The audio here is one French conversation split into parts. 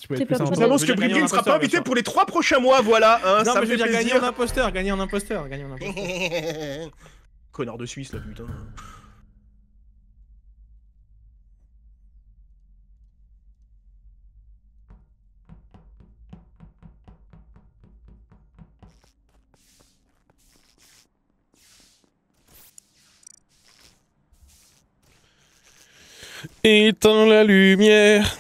Je peux être plus pas sympa. pour J'annonce que Brigby ne sera pas invité pour les 3 prochains mois, voilà. Hein, Non, ça mais me je veux fait dire, gagner plaisir. en imposteur, gagner en imposteur, gagner en imposteur. Connard de Suisse, là, putain. Éteins la lumière.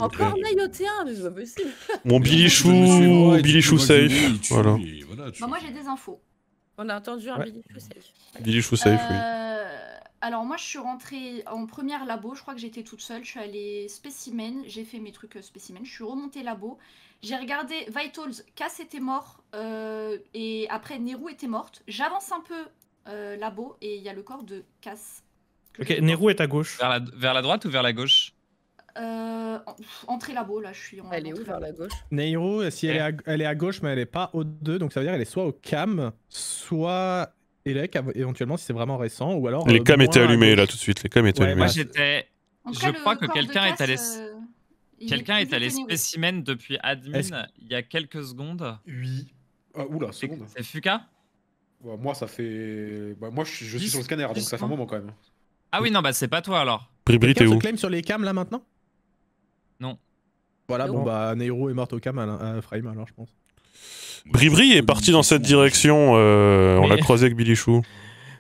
Encore naïoté un, mais c'est pas possible. Mon Bilichou, Bilichou safe. Voilà. Bah moi j'ai des infos. On a entendu un Billy Chou safe. Bilichou safe, oui. Alors moi je suis rentrée en première labo, je crois que j'étais toute seule, je suis allée spécimen, j'ai fait mes trucs spécimen, je suis remontée labo, j'ai regardé Vitals, Cass était mort, et après Nehru était morte, j'avance un peu labo et il y a le corps de Cass. Ok, Nehru est à gauche. Vers la droite ou vers la gauche? Entrée labo, là je suis en... Elle est où vers la gauche? Nehru, si elle est à gauche, mais elle est pas au 2, donc ça veut dire qu'elle est soit au cam, soit Elec, éventuellement si c'est vraiment récent, ou alors. Les cams étaient allumés là tout de suite, les cams étaient Ouais, allumés. Moi bah, j'étais. Je crois que quelqu'un est allé. Quelqu'un est allé spécimen. spécimen depuis admin il y a quelques secondes. Oui. Oula, seconde. C'est Fuka? Bah, moi, ça fait. Bah, moi, je suis sur le scanner, donc ça fait un moment quand même. Ah oui, non, bah c'est pas toi alors. Bribri, t'es Quelqu'un où? se claim sur les cams là maintenant? Non. Voilà, Non. bon bah Nehru est morte au cam à Frame alors je pense. Bribri est parti dans cette direction, on l'a croisé avec Bilichou.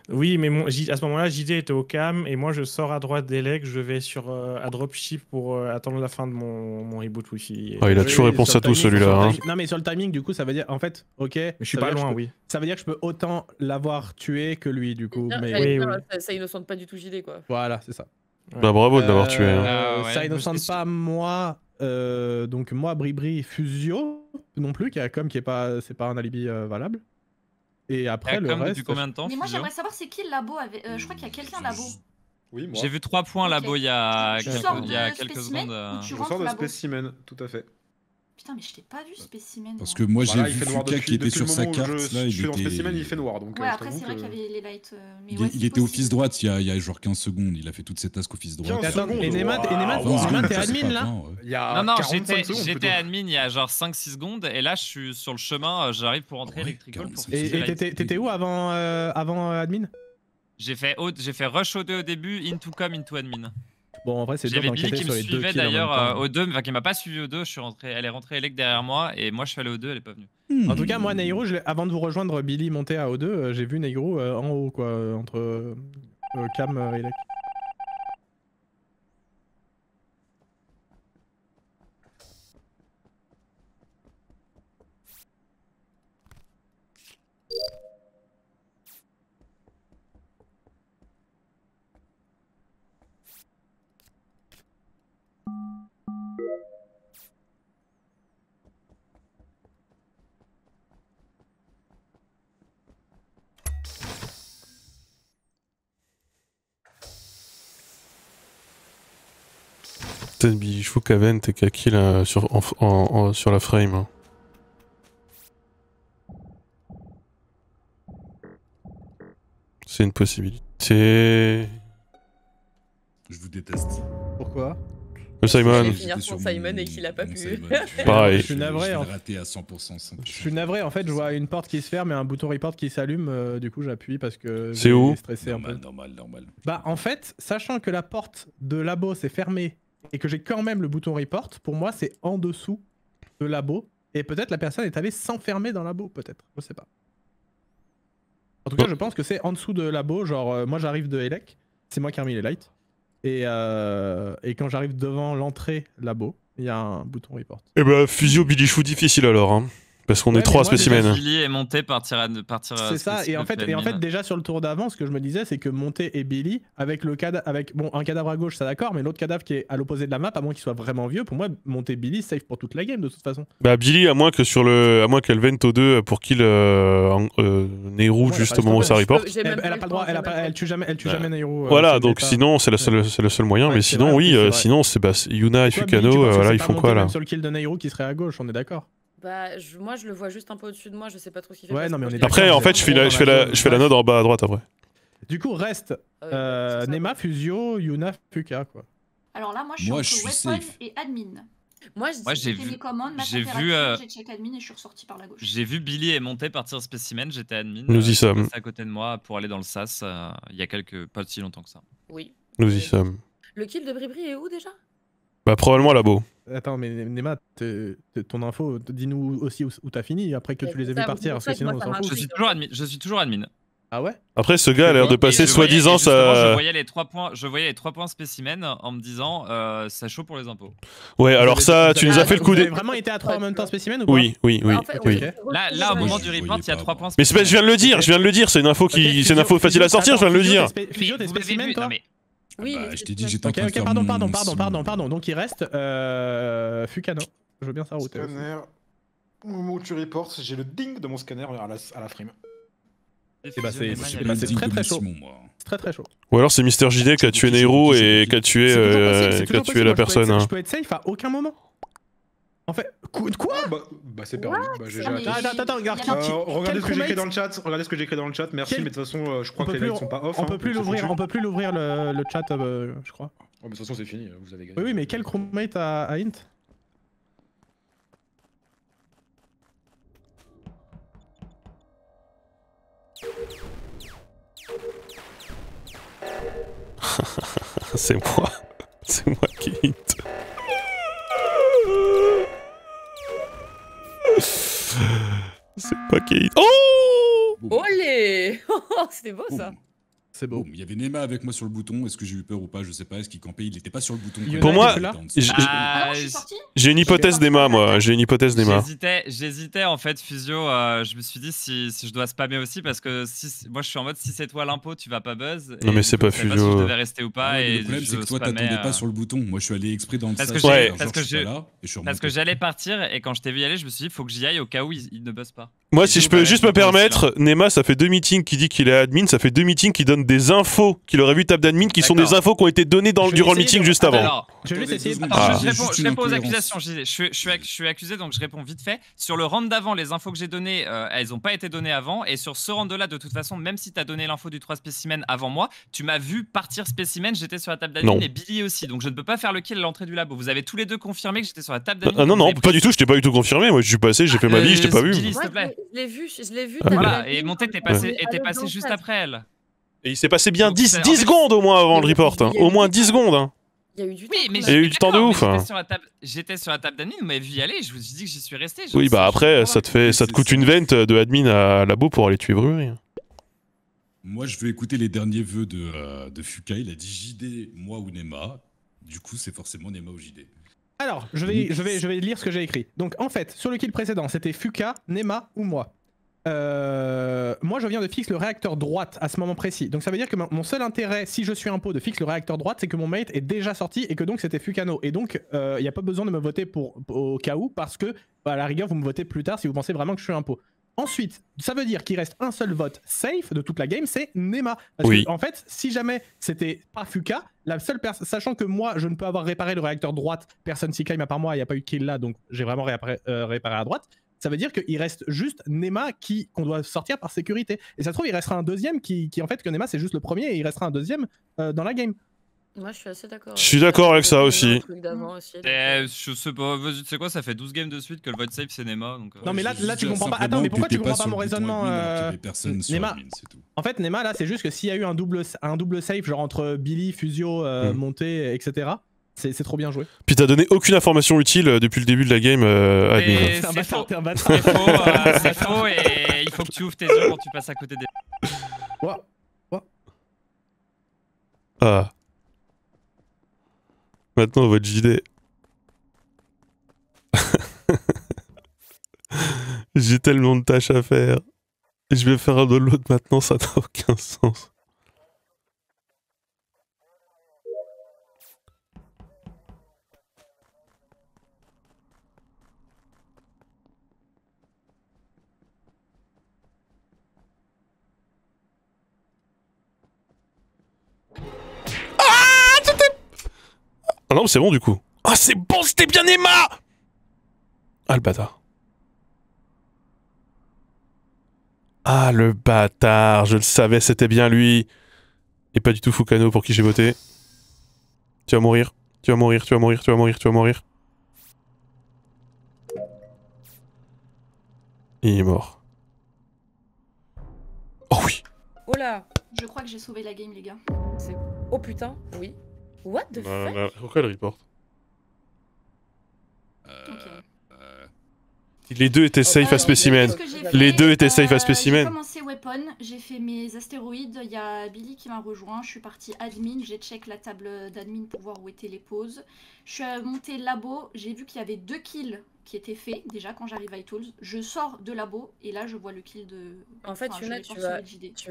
Oui, mais à ce moment-là, JD était au cam et moi je sors à droite des legs, je vais sur à dropship pour attendre la fin de mon reboot wifi. Ah, il a toujours réponse à tout celui-là. Hein. Non, mais sur le timing, du coup, ça veut dire en fait, ok. Mais je suis pas loin, oui. Ça veut dire que je peux autant l'avoir tué que lui, du coup. Mais... Oui. Ça innocente pas du tout JD quoi. Voilà, c'est ça. Bah bravo de l'avoir tué. Hein. Ça innocente pas moi. Donc moi, Bribri, Fusio non plus, qui est pas, c'est pas un alibi valable. Et après le reste. Depuis combien de temps? Mais moi j'aimerais savoir c'est qui le labo avec... je crois qu'il y a quelqu'un labo. Oui, moi. J'ai vu 3 points labo il y a quelques spécimen secondes. ou tu Je rentres sors de labo? spécimen, tout à fait. Putain, mais je t'ai pas vu spécimen. Parce que moi j'ai Voilà, il vu fait noir Fuka depuis- qui était depuis sur le sa moment où carte, là, je suis dans il spécimen, il était... fait noir. Donc, Ouais, je après t'avoue c'est vrai que- qu'il y avait les lights. Mais Il, ouais, il c'est était possible. office droite il y a genre 15 secondes, il a fait toute cette task office droite. 15 secondes. Et Nemat, t'es admin là? Il y a Non, 45 secondes, j'étais plutôt. admin il y a genre 5-6 secondes et là je suis sur le chemin, j'arrive pour rentrer Electrical pour 45 fixer les Et lights. t'étais où avant admin? J'ai fait rush au 2 au début, into com, into admin. Bon, en vrai, c'est dur J'avais Billy d'enquêter qui me sur les deux suivait kills en même d'ailleurs temps. au 2, enfin qui m'a pas suivi au 2, elle est rentrée Elec derrière moi et moi je suis allé au 2, elle est pas venue. En tout cas, moi, Nehru, avant de vous rejoindre, Billy monter à O2, j'ai vu Nehru en haut, quoi, entre Cam et Elec. Putain, Bilichou, Kaven, t'es qu'à kill sur la frame. Hein. C'est une possibilité. Je vous déteste. Pourquoi? Simon. Il finir son Simon et qu'il a pas pu. Pareil. Je suis navré. Je En l'ai raté à 100%. Je suis navré, en fait, je vois une porte qui se ferme et un bouton report qui s'allume, du coup j'appuie parce que C'est j'ai où? stressé un peu. Normal. Bah en fait, sachant que la porte de labo s'est fermée et que j'ai quand même le bouton report, pour moi c'est en dessous de labo et peut-être la personne est allée s'enfermer dans labo, peut-être. Je sais pas. En tout cas, je pense que c'est en dessous de labo. Genre, moi j'arrive de Elec, c'est moi qui ai remis les lights. Et quand j'arrive devant l'entrée labo, il y a un bouton report. Eh bah, Fusio Billy Chou difficile alors, hein. Parce qu'on est 3 spécimens. Billy est monté partir. C'est ça, et en fait, déjà sur le tour d'avant, ce que je me disais, c'est que Monté et Billy, avec le cadavre, bon, un cadavre à gauche, ça d'accord, mais l'autre cadavre qui est à l'opposé de la map, à moins qu'il soit vraiment vieux, pour moi, Monté Billy, safe pour toute la game de toute façon. Bah, Billy, à moins qu'elle vente 2 pour kill Nehru juste au moment où ça reporte. Elle a pas le droit, elle tue jamais Nehru. Voilà, donc sinon, c'est le seul moyen, mais sinon, oui, sinon, c'est Yuna et Fukano, voilà, ils font quoi là? Sur le kill de Nehru qui serait à gauche, on est d'accord. Bah, moi je le vois juste un peu au-dessus de moi, je sais pas trop ce qu'il fait. Ouais, non, mais on est après, en fait, je fais la node en bas à droite après. Du coup, reste Nema, Fusio, Yuna, Fuka, quoi. Alors là, moi je suis entre weapon et admin. Moi j'ai vu mes commandes, j'ai check admin et je suis ressorti par la gauche. J'ai vu Billy et Monté partir spécimen, j'étais admin. Nous y sommes. À côté de moi pour aller dans le sas il y a pas si longtemps que ça. Oui. Nous y sommes. Le kill de Bribri est où déjà? Bah probablement labo. Attends, mais Nema, ton info, dis-nous aussi où t'as fini après que tu les aies vus partir, parce que sinon on s'en fout. Je suis toujours admin. Ah ouais? Après, ce gars a l'air de passer soi-disant ça. Je voyais les 3 points spécimen en me disant ça chaud pour les impôts. Ouais, alors ça, tu nous as fait le coup Vous avez vraiment été à 3 en même temps spécimen ou pas? Oui. Là, au moment du report, il y a 3 points spécimen. Mais je viens de le dire, c'est une info facile à sortir, je viens de le dire. Fusio, t'es spécimen, toi? Oui, je t'ai dit que j'étais en train de faire pardon. Donc il reste Fukano. Je veux bien sa route. Scanner. Au moment où tu reportes, j'ai le ding de mon scanner à la frame. Et bah c'est très chaud. C'est très chaud. Ou alors c'est Mister JD qui a tué Nehru et qui a tué la personne. Je peux être safe à aucun moment. En fait, quoi? Bah c'est perdu. Attends, regarde. Regardez ce que j'ai écrit dans le chat. Merci, mais de toute façon, je crois que les lights sont pas off. On peut plus l'ouvrir le chat, je crois. Oh, mais de toute façon, c'est fini, vous avez gagné. Oui, mais quel crewmate à Int? C'est moi qui hit. C'est pas qui hit. Oh! Olé! C'était beau ça. C'est beau. Il y avait Nema avec moi sur le bouton. Est-ce que j'ai eu peur ou pas? Je sais pas. Est-ce qu'il campait? Il était pas sur le bouton. Pour moi, j'ai une hypothèse d'Ema, moi. J'hésitais en fait, Fusio. Je me suis dit si je dois spammer aussi parce que moi je suis en mode si c'est toi l'impôt, tu vas pas buzz. Non mais c'est pas Fusio. Si je devais rester ou pas. Le problème c'est que toi t'attendais pas sur le bouton. Moi je suis allé exprès dans le sas. Parce que j'allais partir et quand je t'ai vu y aller, je me suis dit faut que j'y aille au cas où il ne buzz pas. Moi, si je peux juste me permettre, Nema, ça fait 2 meetings qui dit qu'il est admin, ça fait 2 meetings qui donnent des infos qu'il aurait vu table d'admin, qui sont des infos qui ont été données durant le meeting juste avant. Alors, je réponds aux accusations. Je suis accusé, donc je réponds vite fait. Sur le round d'avant, les infos que j'ai données, elles n'ont pas été données avant. Et sur ce round-là, de toute façon, même si tu as donné l'info du 3 spécimen avant moi, tu m'as vu partir spécimen, j'étais sur la table d'admin et Billy aussi. Donc je ne peux pas faire le kill à l'entrée du labo. Vous avez tous les deux confirmé que j'étais sur la table d'admin. Non, pas du tout, je t'ai pas du tout confirmé. Moi, je suis passé, j'ai fait ma vie, je t'ai pas vu. Billy, s'il te plaît. Je l'ai vu. Voilà, et Monté était passé juste après elle. Et il s'est passé bien 10 secondes au moins avant le report. Au moins 10 secondes. Il y a eu du temps. Oui, mais il y a eu du temps de ouf. J'étais sur la table d'admin, vous m'avez vu y aller, je vous ai dit que j'y suis resté. Oui, bah après, ça te coûte une vente de admin à labo pour aller tuer Brewery. Moi, je veux écouter les derniers vœux de Fuka. Il a dit JD, moi ou Nema. Du coup, c'est forcément Nema ou JD. Alors, je vais lire ce que j'ai écrit. Donc, en fait, sur le kill précédent, c'était Fuka, Nema ou moi. Moi, je viens de fixer le réacteur droite à ce moment précis. Donc, ça veut dire que mon seul intérêt, si je suis impo de fixer le réacteur droite, c'est que mon mate est déjà sorti et que donc c'était Fukano. Et donc, il n'y a pas besoin de me voter au cas où, parce que, à la rigueur, vous me votez plus tard si vous pensez vraiment que je suis impo. Ensuite, ça veut dire qu'il reste un seul vote safe de toute la game, c'est Nema. Parce que, en fait, si jamais c'était pas Fuka, la seule personne, sachant que moi, je ne peux avoir réparé le réacteur droite, personne s'y claim à part moi, il n'y a pas eu de kill là, donc j'ai vraiment réparé à droite. Ça veut dire qu'il reste juste Nema qu'on doit sortir par sécurité. Et ça se trouve, il restera un deuxième qui en fait, que Nema, c'est juste le premier et il restera un deuxième dans la game. Moi, je suis assez d'accord. Je suis d'accord avec ça aussi. Je sais pas, vas-y, tu sais quoi, ça fait 12 games de suite que le vote safe c'est Nema. Donc, non, mais là tu comprends pas. Attends, mais pourquoi tu comprends pas mon raisonnement Nema. En fait, Nema, là, c'est juste que s'il y a eu un double save, genre entre Billy, Fusio, Monté, etc., C'est trop bien joué. Puis t'as donné aucune information utile depuis le début de la game, admin. C'est faux. C'est faux et il faut que tu ouvres tes yeux quand tu passes à côté des... What? Ah. Maintenant, on va JD. J'ai tellement de tâches à faire. Et je vais faire un download maintenant, ça n'a aucun sens. Ah non, c'est bon du coup. Ah, c'est bon, c'était bien Emma! Ah, le bâtard. Ah, le bâtard, je le savais, c'était bien lui. Et pas du tout Fukano pour qui j'ai voté. Tu vas mourir, tu vas mourir, tu vas mourir, tu vas mourir, tu vas mourir. Il est mort. Oh oui. Oh là. Je crois que j'ai sauvé la game, les gars. Oh putain, oui. What the fuck? Pourquoi elle report? Ok. Les deux étaient safe à spécimen. Les deux étaient safe à spécimen. J'ai commencé weapon, j'ai fait mes astéroïdes, il y a Billy qui m'a rejoint, je suis partie admin, j'ai check la table d'admin pour voir où étaient les pauses. Je suis montée labo, j'ai vu qu'il y avait 2 kills qui étaient faits déjà quand j'arrive à Vitals. Je sors de labo et là je vois le kill de... En fait, Yuna, tu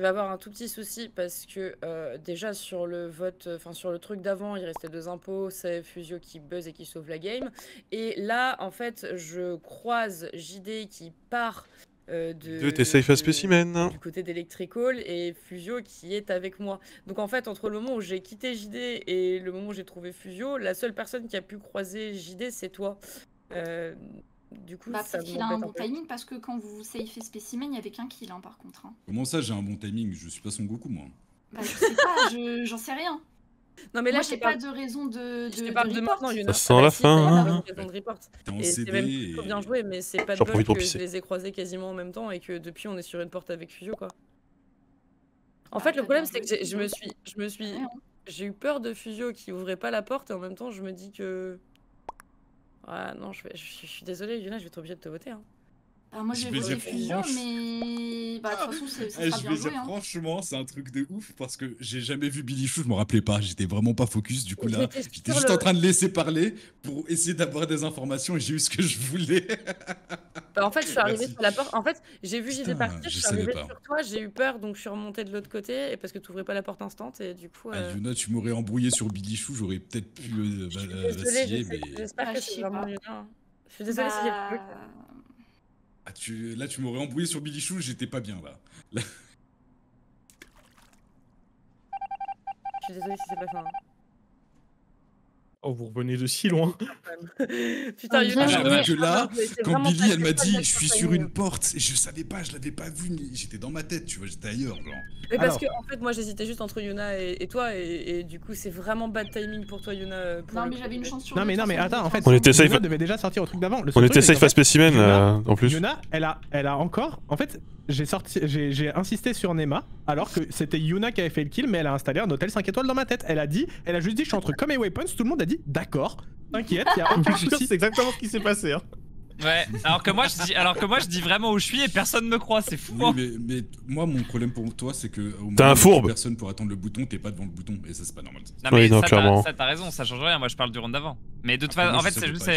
vas avoir un tout petit souci parce que déjà sur le vote, enfin sur le truc d'avant, il restait 2 impôts, c'est Fusio qui buzz et qui sauve la game. Et là, en fait, je croise JD qui part t'es safe à spécimen. Du côté d'Electrical et Fusio qui est avec moi. Donc en fait, entre le moment où j'ai quitté JD et le moment où j'ai trouvé Fusio, la seule personne qui a pu croiser JD, c'est toi. Du coup, bah, peut-être qu'il a un bon timing parce que quand vous safez spécimen, il n'y avait qu'un kill hein, par contre. Hein. Comment ça, j'ai un bon timing? Je suis pas son Goku, moi. Bah, je sais pas, j'en sais rien. Non, mais là, j'ai pas de raison de. Je te parle de maintenant, Yuna. Ça sent la fin. C'est même plutôt bien joué, mais c'est pas de bol que je les ai croisés quasiment en même temps et que depuis, on est sur une porte avec Fusio, quoi. En fait, le problème, c'est que j'ai eu peur de Fusio qui ouvrait pas la porte et en même temps, je me dis que. Ah non, je suis désolée, Yuna, je vais être obligée de te voter. Hein. Alors moi, je vais voter Fusio, mais bah, de toute façon, ça sera bien joué. Hein. Franchement, c'est un truc de ouf parce que j'ai jamais vu Billy Chou, je me rappelais pas, j'étais vraiment pas focus. Du coup, là, j'étais juste en train de laisser parler pour essayer d'avoir des informations et j'ai eu ce que je voulais. Bah, en fait, je suis arrivée sur la porte. En fait, j'ai vu JD partir, je suis arrivée sur toi, j'ai eu peur, donc je suis remontée de l'autre côté et parce que tu ouvrais pas la porte instant et du coup. Yuna, tu m'aurais embrouillé sur Billy Chou, j'aurais peut-être pu vaciller, mais. J'espère que c'est vraiment Yuna. Je suis désolée si j'ai pu. Ah, là, tu m'aurais embrouillé sur Billy Chou, j'étais pas bien là. Je suis désolée si c'est pas ça. Hein. Oh, vous revenez de si loin. Putain, Yuna, que là, quand Billy, elle m'a dit, je suis sur une porte, et je savais pas, je l'avais pas vu, j'étais dans ma tête, tu vois, j'étais ailleurs, genre. Mais parce que, en fait, moi, j'hésitais juste entre Yuna et toi, et du coup, c'est vraiment bad timing pour toi, Yuna. Non, mais j'avais une chance sur Non, mais attends, en fait, on était safe. Yuna devait déjà sortir au truc d'avant. On était safe à spécimen, en plus. Yuna, elle a encore. En fait, j'ai insisté sur Nema, alors que c'était Yuna qui avait fait le kill, mais elle a installé un hôtel 5 étoiles dans ma tête. Elle a juste dit, je suis entre Com et Weapons, tout le monde a dit, d'accord, t'inquiète, y a aucun souci. C'est exactement ce qui s'est passé. Hein. Ouais, alors que moi je dis vraiment où je suis et personne me croit, c'est fou. Oui, mais moi mon problème pour toi c'est que au t'es un fourbe. Personne pour attendre le bouton, t'es pas devant le bouton et ça c'est pas normal. Non mais ça t'as raison, ça change rien, moi je parle du round d'avant. Mais de toute façon, en fait c'est juste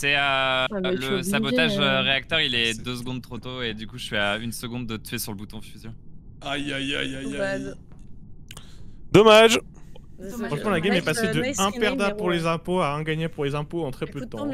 le sabotage réacteur, il est 2 secondes trop tôt et du coup je suis à 1 seconde de tuer sur le bouton fusion. Aïe aïe aïe aïe aïe. Dommage. Franchement la game est passée de 1 perdable pour les impôts à 1 gagné pour les impôts en très peu de temps.